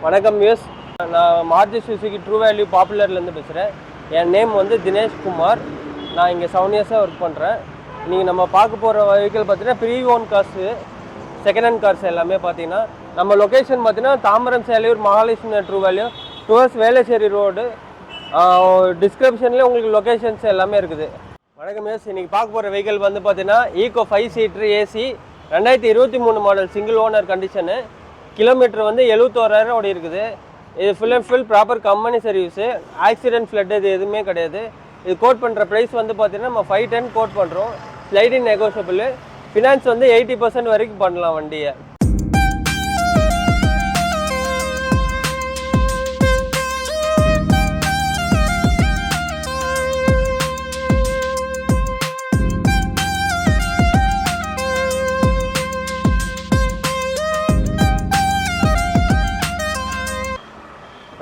வணக்கம் யூஸ். நான் Maruti Suzuki true value பாப்புலர்லேருந்து பேசுகிறேன். என் நேம் வந்து தினேஷ் குமார். நான் இங்கே 7 இயர்ஸாக ஒர்க் பண்ணுறேன். நீங்கள் நம்ம பார்க்க போகிற வெஹிக்கிள் பார்த்தீங்கன்னா pre owned cars, second hand cars எல்லாமே பார்த்தீங்கன்னா நம்ம லொக்கேஷன் பார்த்தீங்கன்னா Tambaram Selaiyur Mahalakshmi true value towers Velachery road. டிஸ்கிரிப்ஷன்லேயே உங்களுக்கு லொக்கேஷன்ஸ் எல்லாமே இருக்குது. வணக்கம் யூஸ். இன்றைக்கி பார்க்க போகிற வெஹிக்கிள் வந்து பார்த்தீங்கன்னா Eeco 5 seater AC 2023 model single owner condition. Kilometre வந்து 71,000 ஓடி இருக்குது. இது full and full proper company service. Accident flood இது எதுவுமே கிடையாது. இது கோட் பண்ணுற ப்ரைஸ் வந்து பார்த்தீங்கன்னா நம்ம 510 கோட் பண்ணுறோம். Sliding negotiable. ஃபினான்ஸ் வந்து 80% வரைக்கும் பண்ணலாம் வண்டியை.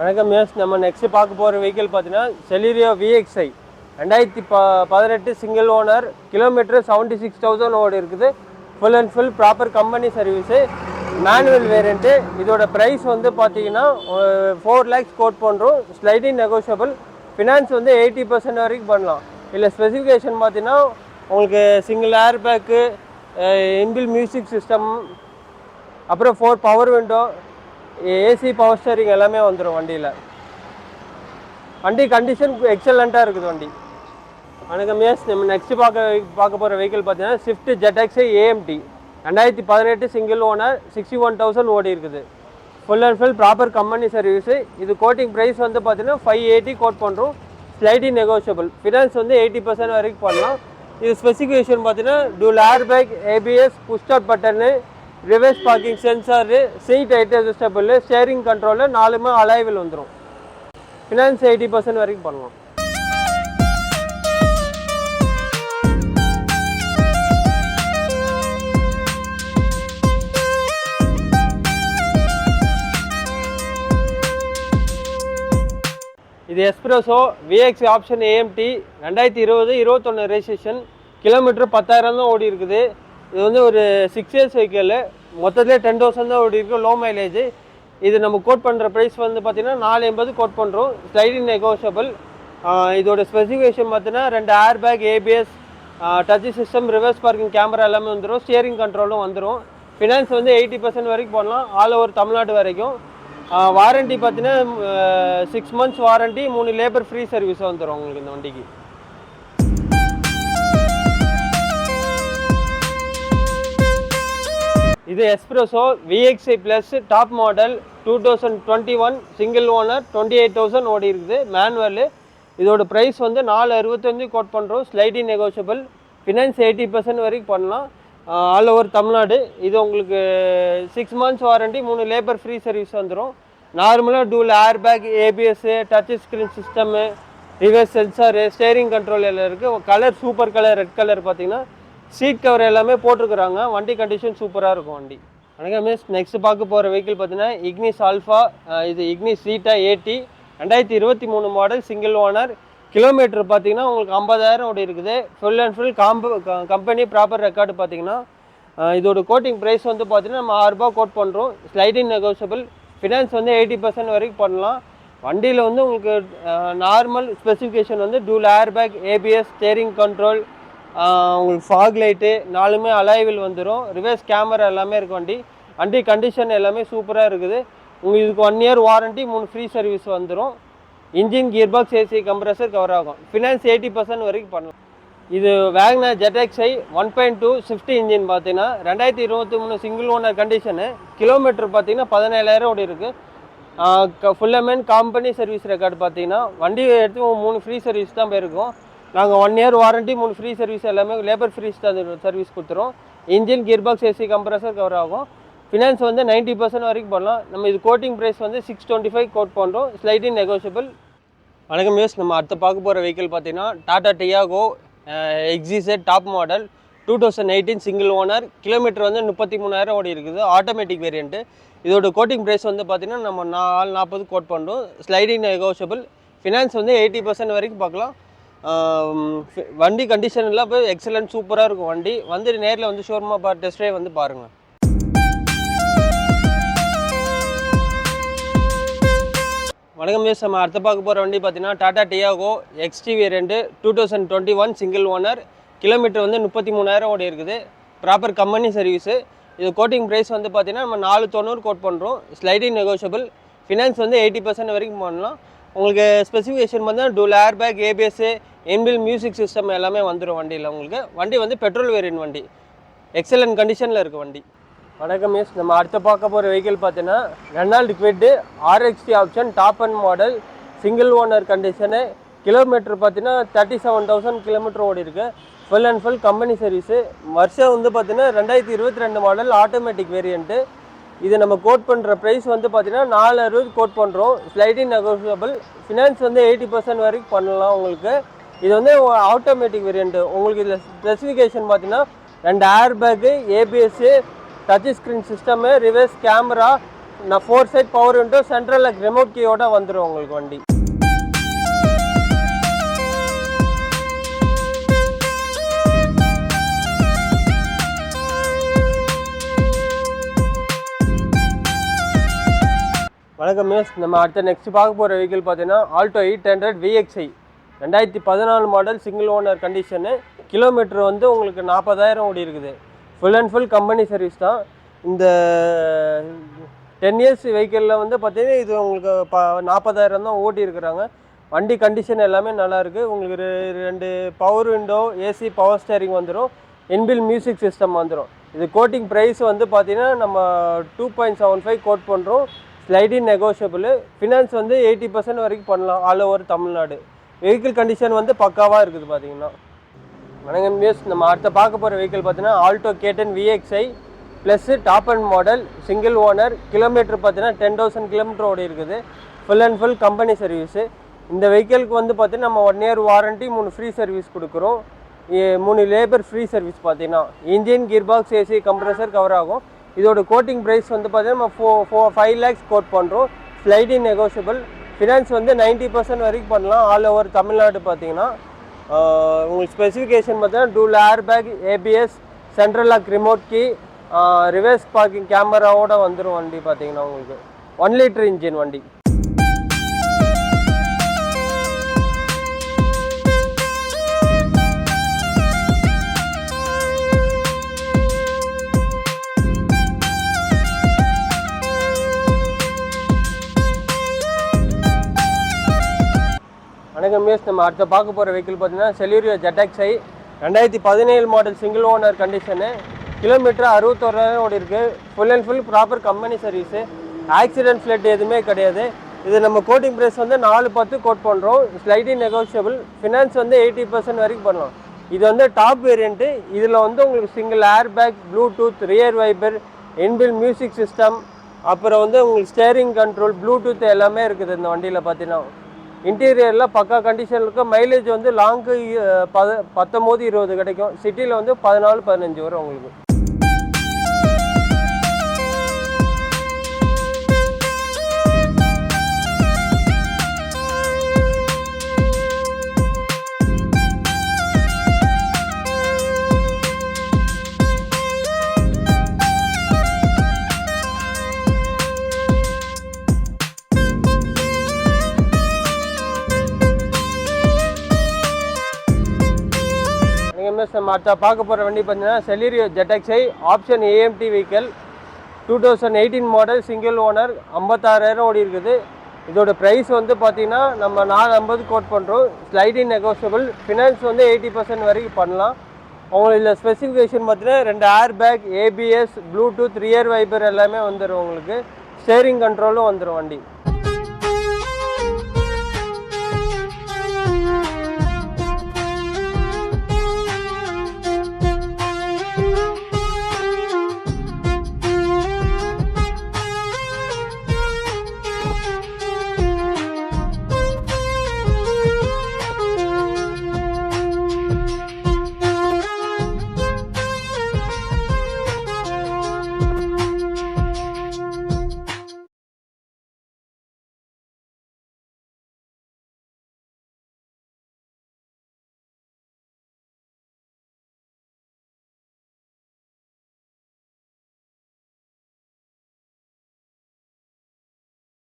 வணக்கம் யூஸ். நம்ம நெக்ஸ்ட் பார்க்க போகிற வெஹிக்கிள் பார்த்தீங்கன்னா Celerio VXi 2018 single owner. Kilometre 76,000 ஓடி இருக்குது. Full and full proper company service. Manual variant. இதோட ப்ரைஸ் வந்து பார்த்தீங்கன்னா 4 lakhs கோட் பண்ணுறோம். Sliding negotiable. ஃபினான்ஸ் வந்து 80% வரைக்கும் பண்ணலாம். இல்லை ஸ்பெசிஃபிகேஷன் பார்த்தீங்கன்னா உங்களுக்கு single air bag, inbuilt music system, அப்புறம் 4 power window, AC power steering எல்லாமே வந்துடும் வண்டியில். வண்டி கண்டிஷன் எக்ஸலண்ட்டாக இருக்குது வண்டி. வணக்கம் யஸ். நம்ம நெக்ஸ்ட்டு பார்க்க போகிற வெஹிக்கிள் பார்த்தீங்கன்னா Swift ZXi AMT 2018 single owner 61,000 ஓடி இருக்குது. Full and full proper company service. இது கோட்டிங் ப்ரைஸ் வந்து பார்த்தீங்கன்னா 580 கோட் பண்ணுறோம். Sliding negotiable. ஃபினான்ஸ் வந்து 80% வரைக்கும் பண்ணலாம். இது ஸ்பெசிஃபிகேஷன் பார்த்தீங்கன்னா dual air bag, ABS, push start button, reverse parking sensor, seat height adjustable, steering control 4மே அலைவில் வந்துடும். ஃபினான்ஸ் 80% வரைக்கும் பண்ணலாம். இது espresso VXi option AMT 2020-21 registration. Kilometre 10,000 தான் ஓடி இருக்குது. இது வந்து ஒரு 6 இயர்ஸ் வெஹிக்கிள். மொத்தத்திலே 10,000 தான் ஓடி இருக்குது. Low mileage. இது நம்ம கோட் பண்ணுற ப்ரைஸ் வந்து பார்த்தீங்கன்னா 480 கோட் பண்ணுறோம். Sliding negotiable. இதோட ஸ்பெசிஃபிகேஷன் பார்த்தீங்கன்னா 2 air bag, ABS, touch system, reverse parking camera எல்லாமே வந்துடும். ஸ்டியரிங் கண்ட்ரோலும் வந்துடும். ஃபினான்ஸ் வந்து 80% வரைக்கும் பண்ணலாம். ஆல் ஓவர் தமிழ்நாடு வரைக்கும். வாரண்ட்டி பார்த்தீங்கன்னா 6 months warranty, 3 labour free service வந்துடும் உங்களுக்கு இந்த வண்டிக்கு. இது espresso VXi plus top model 2021 single owner 28,000 ஓடி இருக்குது. மேனுவல். இதோட ப்ரைஸ் வந்து 465 கோட் பண்ணுறோம். Sliding negotiable. ஃபினான்ஸ் 80% வரைக்கும் பண்ணலாம். All over Tamil Nadu. இது உங்களுக்கு 6 months warranty, 3 labour free service வந்துடும். நார்மலாக tool air bag, ABS, touch screen system, reverse sensor, steering control எல்லாம் இருக்குது. Colour super colour, red colour பார்த்தீங்கன்னா சீட் கவர் எல்லாமே போட்டிருக்கிறாங்க. வண்டி கண்டிஷன் சூப்பராக இருக்கும் வண்டி. வணக்கம் மிஸ். நெக்ஸ்ட் பார்க்க போகிற வெஹிக்கிள் பார்த்தீங்கன்னா இக்னிஸ் ஆல்ஃபா. இது Ignis Zeta 80 2023 model single owner. Kilometre பார்த்தீங்கன்னா உங்களுக்கு 50,000 ஓடி இருக்குது. Full and full company proper record பார்த்தீங்கன்னா. இதோட கோட்டிங் ப்ரைஸ் வந்து பார்த்தீங்கன்னா நம்ம 6 ரூபா கோட் பண்ணுறோம். Sliding negotiable. ஃபினான்ஸ் வந்து 80% வரைக்கும் பண்ணலாம். வண்டியில் வந்து உங்களுக்கு நார்மல் ஸ்பெசிஃபிகேஷன் வந்து tool air bag, ABS, steering control, உங்களுக்கு ஃபாக் லைட்டு 4மே அலைவில் வந்துடும். ரிவர்ஸ் கேமரா எல்லாமே இருக்குது வண்டி. வண்டி கண்டிஷன் எல்லாமே சூப்பராக இருக்குது. உங்களுக்கு இதுக்கு 1 year வாரண்ட்டி, 3 ஃப்ரீ சர்வீஸ் வந்துடும். Engine, gear box, AC, compressor cover ஆகும். ஃபினான்ஸ் 80% வரைக்கும் பண்ணலாம். இது வேகனர் ZXi 1.2 ஸ்விஃப்ட் இன்ஜின் பார்த்தீங்கன்னா 2023 சிங்கிள் ஓனர் கண்டிஷனு. கிலோமீட்டர் பார்த்தீங்கன்னா 17,000 ஓடி இருக்குது. Full and company service record பார்த்தீங்கன்னா வண்டி எடுத்து 3 ஃப்ரீ சர்வீஸ் தான் போயிருக்கோம். நாங்கள் 1 year வாரண்ட்டி, 3 ஃப்ரீ சர்வீஸ் எல்லாமே லேபர் ஃப்ரீ சர்வீஸ் கொடுத்துரும். Engine, gear box, AC, compressor cover ஆகும். ஃபினான்ஸ் வந்து 90% வரைக்கும் பண்ணலாம். நம்ம இது கோட்டிங் ப்ரைஸ் வந்து 625 கோட் பண்ணுறோம். Sliding negotiable. வணக்கம் யூஸ். நம்ம அடுத்து பார்க்க போகிற வெஹிக்கிள் பார்த்தீங்கன்னா Tata Tiago XZ top model 2018 single owner. Kilometre வந்து 33,000 ஓடி இருக்குது. Automatic variant. இதோட கோட்டிங் ப்ரைஸ் வந்து பார்த்தீங்கன்னா நம்ம 440 கோட் பண்ணுறோம். Sliding negotiable. ஃபினான்ஸ் வந்து 80% வரைக்கும் பார்க்கலாம். வண்டி கண்டிஷன் எல்லாம் போய் எக்ஸலண்ட் சூப்பராக இருக்கும் வண்டி. வந்து நேரில் வந்து ஷோரூமாக டெஸ்ட் ட்ரைவ் வந்து பாருங்கள். வணக்கம் மிஸ், நம்ம அடுத்த பார்க்க போகிற வண்டி பார்த்தீங்கன்னா Tata Tiago XT variant 2021 single owner. Kilometre வந்து 33,000 ஓடி இருக்குது. Proper company service. இது கோட்டிங் ப்ரைஸ் வந்து பார்த்தீங்கன்னா நம்ம 490 கோட் பண்ணுறோம். Sliding negotiable. ஃபினான்ஸ் வந்து 80% வரைக்கும் பண்ணலாம். உங்களுக்கு ஸ்பெசிஃபிகேஷன் பார்த்தீங்கன்னா dual air bag, ABS, இன்பில் music system எல்லாமே வந்துடும் வண்டியில். உங்களுக்கு வண்டி வந்து பெட்ரோல் வேரியன்ட் வண்டி. எக்ஸலன்ட் கண்டிஷனில் இருக்குது வண்டி. வணக்கம் மிஸ், நம்ம அடுத்த பார்க்க போகிற வெஹிக்கிள் பார்த்தீங்கன்னா Reynold quit RXT option top and model single owner condition. Kilometre பார்த்தீங்கன்னா 37,000 கிலோமீட்டர் ஓடி இருக்குது. Full and full company service. வருஷம் வந்து பார்த்தீங்கன்னா 2022 மாடல் ஆட்டோமேட்டிக் வேரியண்ட்டு. இது நம்ம கோட் பண்ணுற ப்ரைஸ் வந்து பார்த்தீங்கன்னா 460 கோட் பண்ணுறோம். Sliding negotiable. ஃபினான்ஸ் வந்து 80% வரைக்கும் பண்ணலாம் உங்களுக்கு. இது வந்து ஆட்டோமேட்டிக் வேரியண்ட்டு. உங்களுக்கு இதில் ஸ்பெசிஃபிகேஷன் பார்த்தீங்கன்னா 2 air bag, ABS, touch screen system, reverse camera, 4 side power window, central remote கீயோட வந்துடும் உங்களுக்கு வண்டி. வணக்கம் மிஸ், நம்ம அடுத்த நெக்ஸ்ட் பார்க்க போகிற வெஹிக்கிள் பார்த்தீங்கன்னா Alto 800 VXi 2014 model single owner condition. Kilometre வந்து உங்களுக்கு 40,000 ஓடி இருக்குது. Full and full company service தான். இந்த 10 இயர்ஸ் வெஹிக்கிளில் வந்து பார்த்தீங்கன்னா இது உங்களுக்கு 40,000 தான் ஓட்டி இருக்கிறாங்க. வண்டி கண்டிஷன் எல்லாமே நல்லாயிருக்கு. உங்களுக்கு 2 power window, AC, power steering வந்துடும். இன்பில் மியூசிக் சிஸ்டம் வந்துடும். இது கோட்டிங் ப்ரைஸ் வந்து பார்த்தீங்கன்னா நம்ம 2.75 கோட் பண்ணுறோம். Sliding negotiable. ஃபினான்ஸ் வந்து 80% வரைக்கும் பண்ணலாம் all over Tamil Nadu. Vehicle condition வந்து பக்காவாக இருக்குது பார்த்தீங்கன்னா. வணக்கம் மிஸ், நம்ம அடுத்த பார்க்க போகிற வெஹிக்கிள் பார்த்தீங்கன்னா Alto K10 VXi plus top and model single owner. Kilometre பார்த்தீங்கன்னா 10,000 கிலோமீட்டர் ஓடி இருக்குது. Full and full company service. இந்த வெஹிக்கிளுக்கு வந்து பார்த்தீங்கன்னா நம்ம 1 இயர் வாரண்ட்டி, 3 ஃப்ரீ சர்வீஸ் கொடுக்குறோம். 3 லேபர் ஃப்ரீ சர்வீஸ் பார்த்தீங்கன்னா engine, gear box, AC, compressor cover ஆகும். இதோட கோட்டிங் ப்ரைஸ் வந்து பார்த்தீங்கன்னா நம்ம 5 lakhs கோட் பண்ணுறோம். Sliding negotiable. ஃபினான்ஸ் வந்து 90% வரைக்கும் பண்ணலாம் ஆல் ஓவர் தமிழ்நாடு பார்த்தீங்கன்னா. உங்களுக்கு ஸ்பெசிஃபிகேஷன் பார்த்தீங்கன்னா dual air bag, ABS, central lock remote key, reverse parking கேமராவோட வந்துடும் வண்டி பார்த்தீங்கன்னா. உங்களுக்கு 1 லிட்டர் இன்ஜின் வண்டி. வணக்கம் மிஸ், நம்ம அடுத்த பார்க்க போகிற வெஹிக்கிள் பார்த்தீங்கன்னா Celerio ZXi 2017 model single owner condition. Kilometre 61,000 ஓடி இருக்குது. Full and full proper company service. Accident flood எதுவுமே கிடையாது. இது நம்ம கோட்டிங் ப்ரைஸ் வந்து 410 கோட் பண்ணுறோம். Sliding negotiable. ஃபினான்ஸ் வந்து 80% வரைக்கும் பண்ணலாம். இது வந்து டாப் வேரியண்ட்டு. இதில் வந்து உங்களுக்கு single air bag, Bluetooth, rear wiper, inbuilt music system, அப்புறம் வந்து உங்களுக்கு ஸ்டேரிங் கண்ட்ரோல், ப்ளூடூத் எல்லாமே இருக்குது இந்த வண்டியில் பார்த்தீங்கன்னா. இன்டீரியரில் பக்கா கண்டிஷன் இருக்குது. மைலேஜ் வந்து லாங்கு 19-20 கிடைக்கும். சிட்டியில் வந்து 14-15 வரும் உங்களுக்கு. நம்ம அடுத்த பார்க்க போகிற வண்டி பார்த்தீங்கன்னா Celerio ZXi option AMT vehicle 2018 model single owner. 56,000 ஓடி இருக்குது. இதோட ப்ரைஸ் வந்து பார்த்தீங்கன்னா நம்ம 450 கோட் பண்ணுறோம். Sliding negotiable. ஃபினான்ஸ் வந்து 80% வரைக்கும் பண்ணலாம். உங்களுக்கு இதில் ஸ்பெசிஃபிகேஷன் பார்த்தீங்கன்னா 2 air bag, ABS, Bluetooth, rear wiper எல்லாமே வந்துடும் உங்களுக்கு. ஸ்டேரிங் கண்ட்ரோலும் வந்துடும் வண்டி.